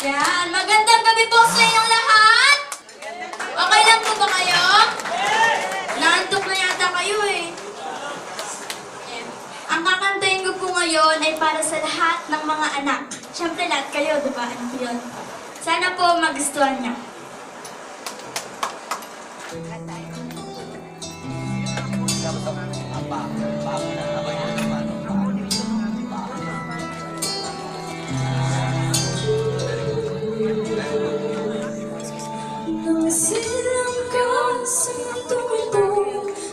Yan, magandang gabi po sa inyong lahat. Okay lang po ba kayo? Naantok na yata kayo eh. Ang kakantahin ko po ngayon ay para sa lahat ng mga anak. Siyempre lahat kayo, di ba? Ano po yun? Sana po magustuhan niyo. Nang silang ka sa mundong ito,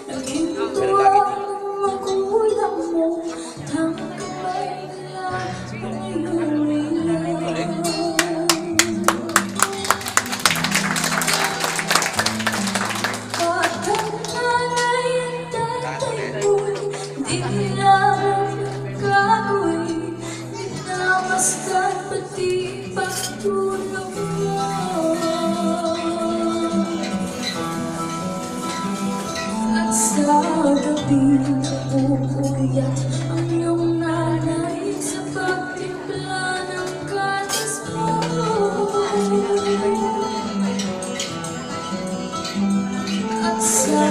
naging tuwa ng magulang mo. Tanging kamay nila ang iyong nilalang. At ang nanay at tatay mo'y di nilang gagawin. Minamasdan pati pagtulong mo. At sa gabing kapupuyat ang iyong nanay sa pagtimpla ng gatas mo. At sa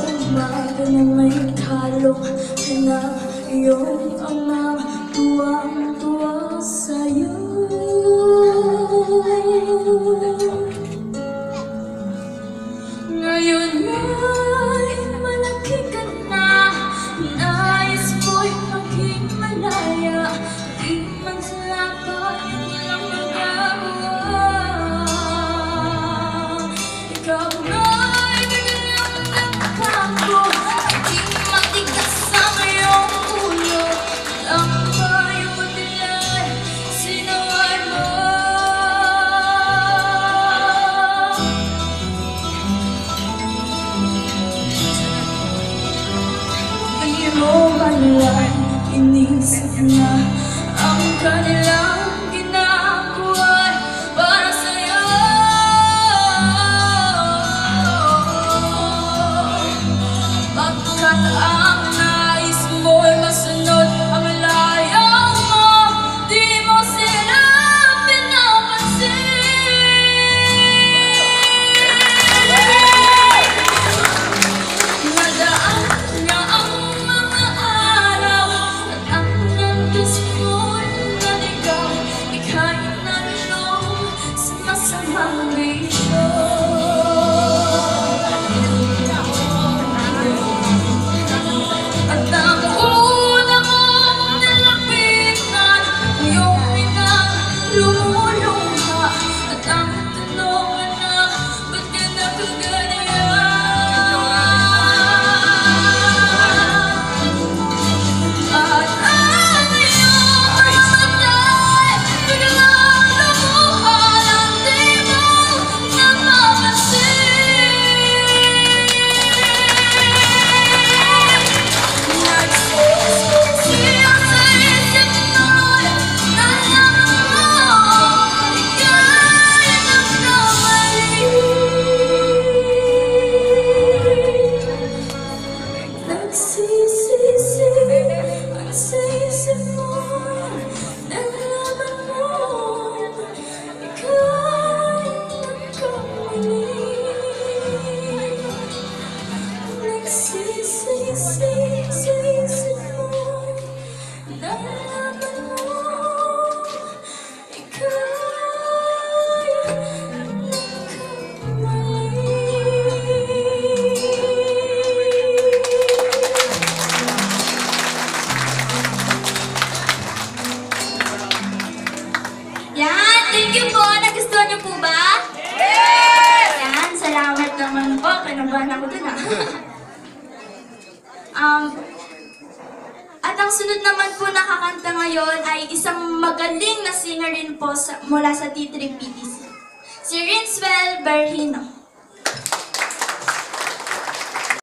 umaga na may kalong na iyong ama tuwang-tuwa sa'yo. Ngayon ay malaki ka na, nais ko'y maging malaya. Di man sa lapat, walang magagawa. Ikaw na'y biglang nagkako, di matigas ang iyong ulo. Ang bayong dilay, sinaway mo. Di mo man inisip na ang kanilang ginagawa para sa'yo. Pagkat ang nais mo'y masunod ang layaw mo, di mo sila pinapansin. Nadaan niya ang mga araw at ang nandis mo'y naligaw. Ika'y nalulong sa masamang bisyo. At ang una mong nilapitan, iyong inang lumulungha. At ang tanong, anak, ba't ka nakaganyan? At ang iyong matay, biglang lumuha lang di mo napapansin. Nagsisisi ang sa isip mo'y nalaman mo, ika'y nagkamali. Nagsisisi ang sa isip mo'y nalaman mo, ika'y nagkamali. Nagsisisi sa isip mo'y nalaman mo, ika'y Yan, thank you po. Nagustuhan niyo po ba? Yes! Yan, salamat naman po. Kinabahan ako dun At ang sunod naman po nakakanta ngayon ay isang magaling na singer rin po mula sa T3 PTC. Si Rinswell Berhino.